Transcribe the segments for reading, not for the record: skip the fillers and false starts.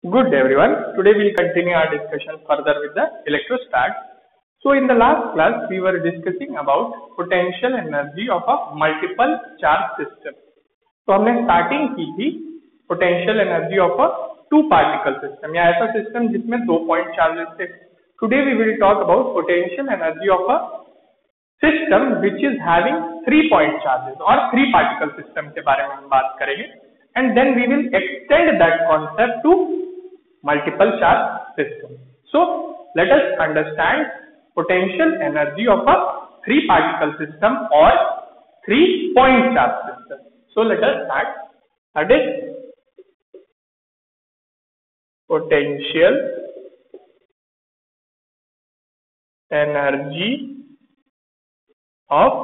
Good day everyone. Today we'll continue our discussion further with the electrostat. So in the last class we were discussing about potential energy of a multiple charge system. तो हमने starting की थी potential energy of a two particle system या ऐसा system जिसमें 2 point charges थे. Today we will talk about potential energy of a system which is having 3 point charges और 3 particle system के बारे में हम बात करेंगे and then we will extend that concept to multiple charge system. So let us understand potential energy of a 3 particle system or 3 point charge system. So let us start. That is potential energy of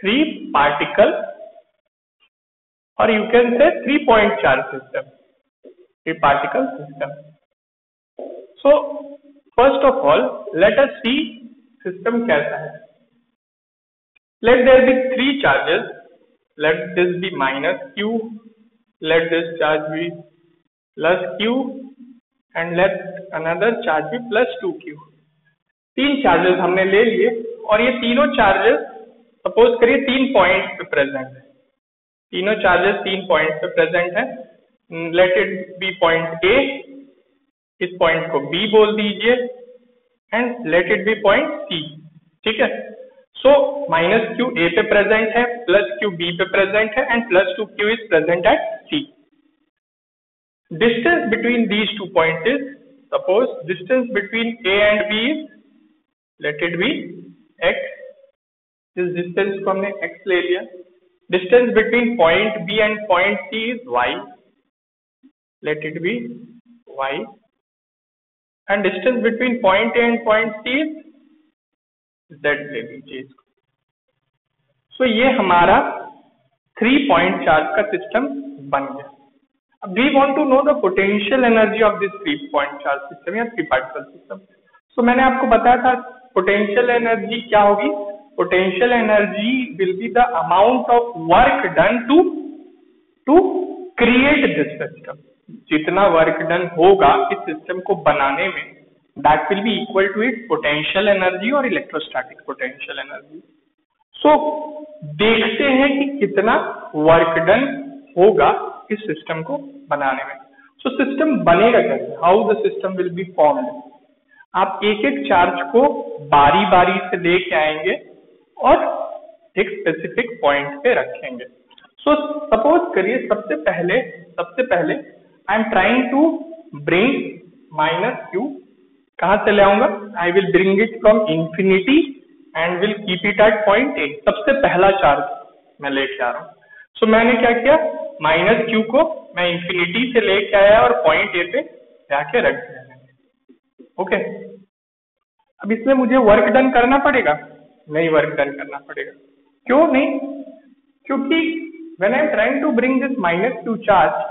3 particle or you can say 3 point charge system. Particle system. So first of all let us see system कैसा है. Let there be 3 charges. Let this be minus q, let this charge be plus q and let another charge be plus 2q. 3 charges हमने ले लिए और ये तीनों charges suppose करिए 3 point पे प्रेजेंट है. तीनों चार्जेस 3 पॉइंट पे प्रेजेंट है. Let it be point A, इस पॉइंट को बी बोल दीजिए and let it be point C. ठीक है. सो माइनस क्यू ए पे प्रेजेंट है, प्लस क्यू बी पे प्रेजेंट है and plus 2q is present at C. Distance between these 2 points is suppose distance between A and B is let it be x. इस distance को हमने x ले लिया. Distance between point B and point C is y. Let it be y and distance between point A and point C is z ले लीजिए. So ये हमारा 3 point charge का सिस्टम बन गया. अब we want to know the potential energy of this 3 point charge system या 3 particle system. So मैंने आपको बताया था potential energy क्या होगी. Potential energy will be the amount of work done to create this system. जितना वर्क डन होगा इस सिस्टम को बनाने में that will be equal to its potential energy और इलेक्ट्रोस्टैटिक पोटेंशियल एनर्जी. सो देखते हैं कि कितना वर्क डन होगा इस सिस्टम को बनाने में. सो सिस्टम बनेगा कैसे, how the system will be formed. आप एक एक चार्ज को बारी बारी से लेके आएंगे और एक स्पेसिफिक पॉइंट पे रखेंगे. सो सपोज करिए सबसे पहले I am trying to bring minus q. कहाँ से ले आऊंगा? I will bring it from infinity and will keep it at point A. सबसे पहला चार्ज मैं लेके आ रहा हूँ. So मैंने क्या किया, माइनस q को मैं इंफिनिटी से लेके आया और पॉइंट A पे जाके रख दिया. ओके. अब इसमें मुझे वर्क डन करना पड़ेगा? नहीं वर्क डन करना पड़ेगा. क्यों नहीं? क्योंकि when I am trying to bring this minus q charge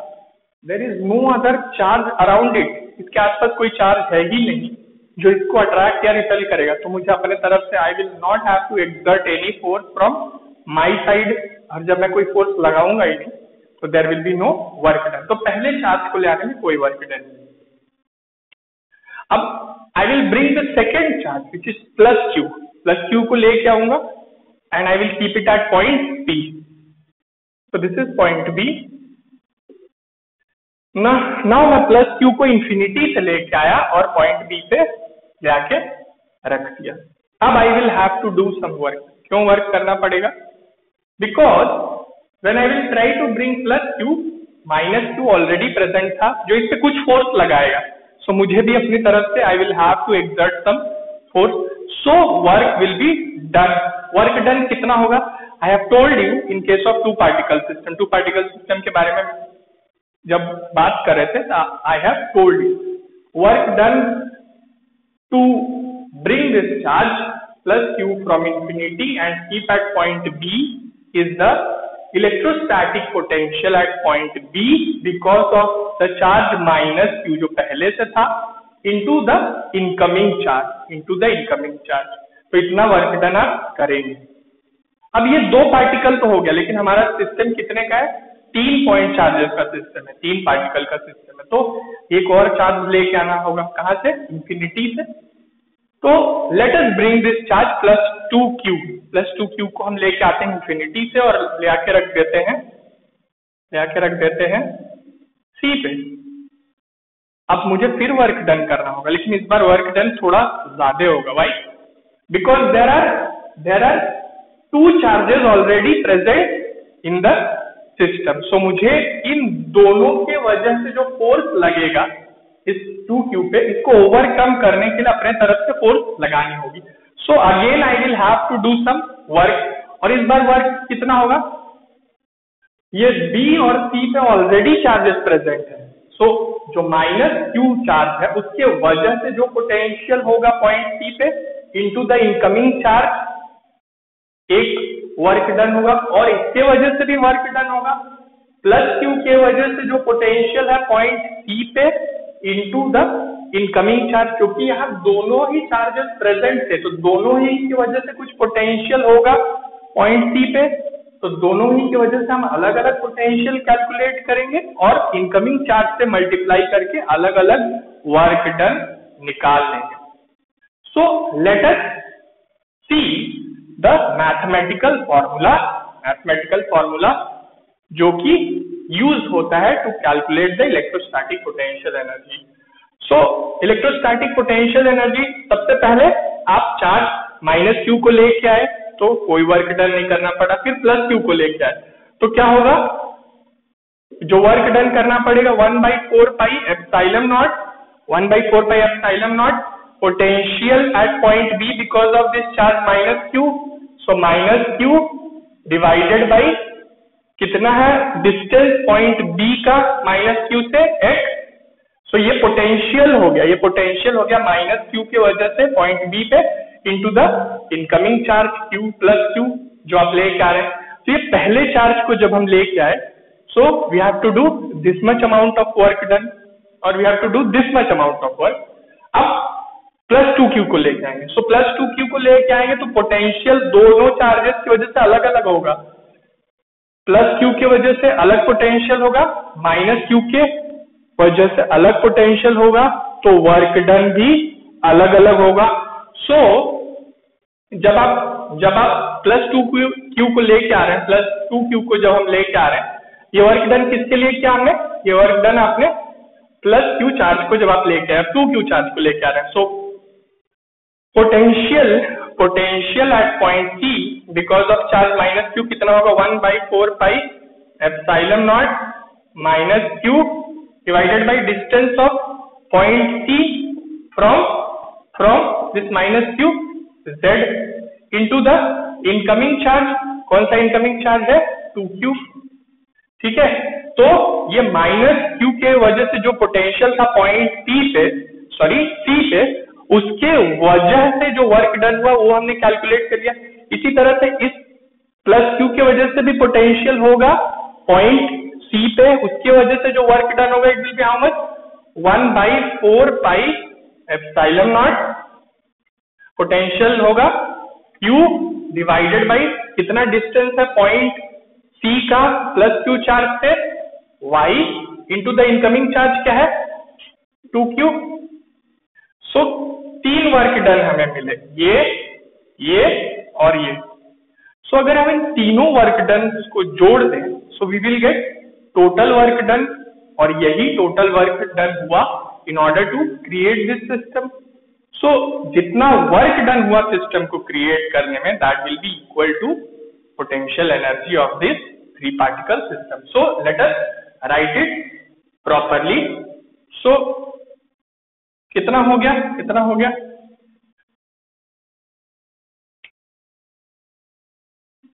there is no other charge around it. इसके आसपास कोई चार्ज है ही नहीं जो इसको अट्रैक्ट या रिपेल करेगा. तो मुझे अपने तरफ से I will not have to exert any force from my side. और जब मैं कोई फोर्स लगाऊंगा ही नहीं तो there will be no work done. तो पहले चार्ज को ले आने में कोई वर्क डन नहीं. अब I will bring the second charge which is plus q. Plus q को लेके आऊंगा and I will keep it at point P. So this is point B. Now मैं प्लस q को इंफिनिटी से लेके आया और पॉइंट B पे जाके रख दिया. अब I will have to do some work. क्यों वर्क करना पड़ेगा? Because when I will try to bring plus q, minus q already present था जो इस पे कुछ फोर्स लगाएगा. सो मुझे भी अपनी तरफ से I will have to exert some force. So work will be done. Work done कितना होगा? I have told you in case of 2 particle system. 2 particle system के बारे में जब बात कर रहे थे I have told you work done to bring this charge plus q from infinity and keep at point B is the electrostatic potential at point B because of the charge minus q जो पहले से था into the incoming charge. तो इतना work done आप करेंगे. अब ये 2 पार्टिकल तो हो गया लेकिन हमारा सिस्टम कितने का है? 3 पॉइंट चार्जेस का सिस्टम है, 3 पार्टिकल का सिस्टम है. तो एक और चार्ज लेके आना होगा, कहाँ से? इंफिनिटी से। तो let us bring this charge plus two Q को हम लेके आते हैं इंफिनिटी से और ले आके रख देते हैं सी पे। अब मुझे फिर वर्क डन करना होगा, लेकिन इस बार वर्क डन थोड़ा ज्यादा होगा। Why? Because there are two charges already present in the system. So मुझे इन दोनों के वजह से जो फोर्स लगेगा इस 2q पे, इसको ओवरकम करने के लिए अपने तरफ से फोर्स लगानी होगी। So again I will have to do some work, और इस बार वर्क कितना होगा? ये B और C पे ऑलरेडी चार्जेस प्रेजेंट है। सो जो -q चार्ज है उसके वजह से जो पोटेंशियल होगा पॉइंट C पे इनटू द इनकमिंग चार्ज, एक वर्क डन होगा, और इसके वजह से भी वर्क डन होगा, प्लस q के वजह से जो पोटेंशियल है पॉइंट C पे इनटू द इनकमिंग चार्ज, क्योंकि यहाँ दोनों ही चार्जेस प्रेजेंट थे तो दोनों ही की वजह से कुछ पोटेंशियल होगा पॉइंट C पे, तो दोनों ही की वजह से हम अलग अलग पोटेंशियल कैलकुलेट करेंगे और इनकमिंग चार्ज से मल्टीप्लाई करके अलग अलग वर्क डन निकाल लेंगे। So let us see the mathematical formula जो कि यूज होता है to calculate the electrostatic potential energy. So electrostatic potential energy, सबसे पहले आप चार्ज -q को लेके आए तो कोई वर्क डन नहीं करना पड़ा, फिर +q को लेके आए तो क्या होगा? जो वर्क डन करना पड़ेगा 1/4 pi epsilon not potential at point B because of this charge -q। So -q divided by कितना है? डिस्टेंस पॉइंट B का -q से x। सो ये पोटेंशियल हो गया -q की वजह से पॉइंट B पे into the incoming charge q plus q जो आप लेके आ रहे हैं। तो ये पहले चार्ज को जब हम लेके आए, so we have to do this much amount of work done और we have to do this much amount of work. अब +2q को लेके आएंगे, सो +2q को लेके आएंगे तो पोटेंशियल दोनों चार्जेस की वजह से अलग अलग होगा। +q की वजह से अलग पोटेंशियल होगा, -q के वजह से अलग पोटेंशियल होगा, तो वर्क डन भी अलग अलग होगा। सो जब आप +2q को लेके आ रहे हैं, +2q को जब हम लेके आ रहे हैं, ये वर्क डन किसके लिए किया हमने? ये वर्क डन आपने +q चार्ज को जब आप लेके आए, 2q चार्ज को लेके आ रहे हैं। So potential at point C because of charge -q कितना होगा? 1/4 pi epsilon naught -q divided by distance of point C from this -q z into the incoming charge. कौन सा इनकमिंग चार्ज है? 2q। ठीक है, तो ये -q के वजह से जो पोटेंशियल था पॉइंट C पे, उसके वजह से जो वर्क डन हुआ वो हमने कैलकुलेट कर लिया। इसी तरह से इस +q के वजह से भी पोटेंशियल होगा पॉइंट C पे, उसके वजह से जो वर्क डन होगा it will be how much? 1/4 pi epsilon not potential होगा q डिवाइडेड बाई कितना डिस्टेंस है पॉइंट C का +q चार्ज से, y into the incoming charge क्या है? 2q। सो 3 वर्क डन हमें मिले, ये और ये। सो अगर हम इन तीनों वर्क डन को जोड़ दें, so we will get total work done, और यही टोटल वर्क डन हुआ in order to create this system. So जितना वर्क डन हुआ सिस्टम को क्रिएट करने में, that will be equal to potential energy of this 3 particle system. So let us write it properly. So कितना हो गया?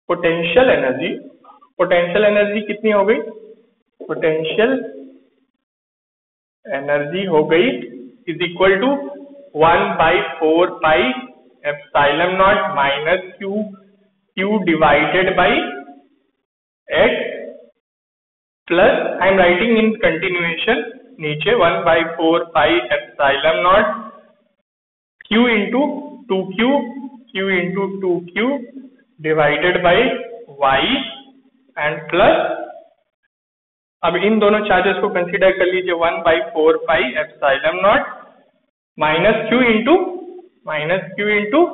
Potential energy कितनी हो गई? पोटेंशियल एनर्जी हो गई is equal to 1/4 pi epsilon naught -q divided by x plus, I am writing in continuation नीचे, 1/4 pi epsilon naught q into 2q divided by y and plus अब इन दोनों charges को कंसीडर कर लीजिए 1/4 pi epsilon naught minus q into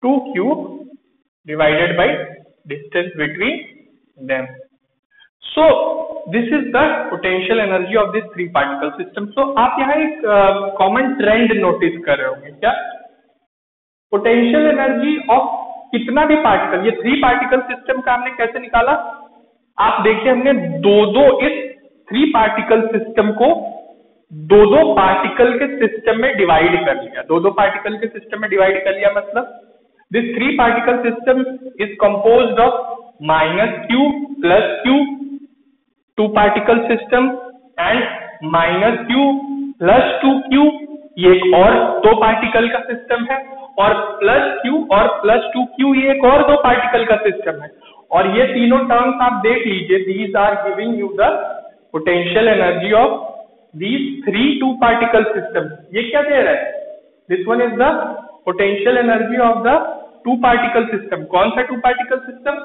2q divided by distance between them. So this is the potential energy of this three particle system. So आप यहाँ एक common trend notice कर रहे होंगे क्या? पोटेंशियल एनर्जी ऑफ कितना भी पार्टिकल, ये थ्री पार्टिकल सिस्टम का हमने कैसे निकाला? आप देखिए हमने दो इस थ्री पार्टिकल सिस्टम को दो पार्टिकल के सिस्टम में डिवाइड कर लिया। दो पार्टिकल के सिस्टम में डिवाइड कर लिया मतलब this three particle system is composed of -q plus q, two particle system, and -q plus 2q, ये एक और दो पार्टिकल का सिस्टम है, और +q और +2q ये एक और दो पार्टिकल का सिस्टम है। और ये तीनों टर्म्स आप देख लीजिए, these are giving you the potential energy of these three two particle systems. ये क्या दे रहा है? This one is the potential energy of the two particle system. कौन सा टू पार्टिकल सिस्टम?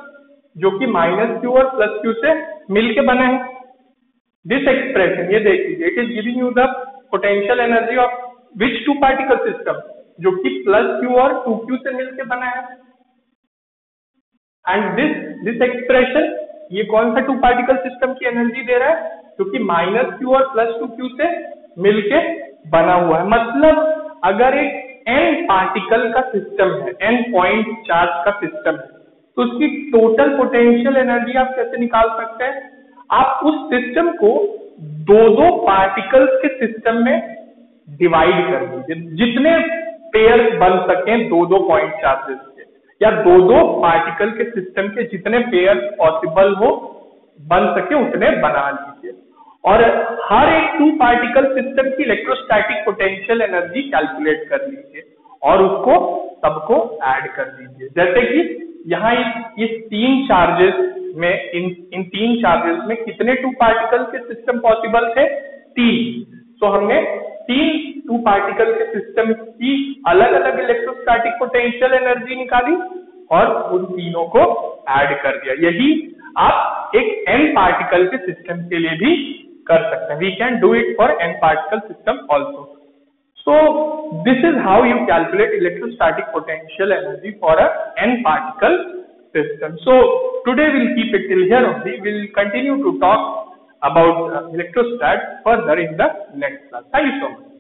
जो कि -q और +q से मिलके बना है। दिस एक्सप्रेशन ये देख लीजिए, it is giving you the potential energy of which two particle system, जो कि +q और 2q से मिलके बना है। एंड दिस एक्सप्रेशन ये कौन सा टू पार्टिकल सिस्टम की एनर्जी दे रहा है? जो कि -q और +2q से मिलके बना हुआ है। मतलब अगर एक n पार्टिकल का सिस्टम है, n पॉइंट चार्ज का सिस्टम है, तो उसकी टोटल पोटेंशियल एनर्जी आप कैसे निकाल सकते हैं? आप उस सिस्टम को दो पार्टिकल्स के सिस्टम में डिवाइड कर दीजिए, जितने पेयर बन सके दो पॉइंट चार्जेस के, या दो पार्टिकल के सिस्टम के जितने पेयर पॉसिबल हो बन सके उतने बना लीजिए, और हर एक टू पार्टिकल सिस्टम की इलेक्ट्रोस्टैटिक पोटेंशियल एनर्जी कैलकुलेट कर लीजिए और उसको सबको ऐड कर दीजिए। जैसे कि यहाँ इस तीन चार्जेस में इन तीन चार्जेस में कितने टू पार्टिकल के सिस्टम पॉसिबल थे? 3। तो हमने 3 टू पार्टिकल के सिस्टम की अलग अलग इलेक्ट्रोस्टैटिक पोटेंशियल एनर्जी निकाली और उन तीनों को ऐड कर दिया। यही आप एक n पार्टिकल के सिस्टम के लिए भी कर सकते हैं। We can do it for n particle system also. So this is how you calculate electrostatic potential energy for a n particle system. So today we'll keep it till here only. We'll continue to talk about electrostat further in the next class. Thank you so much.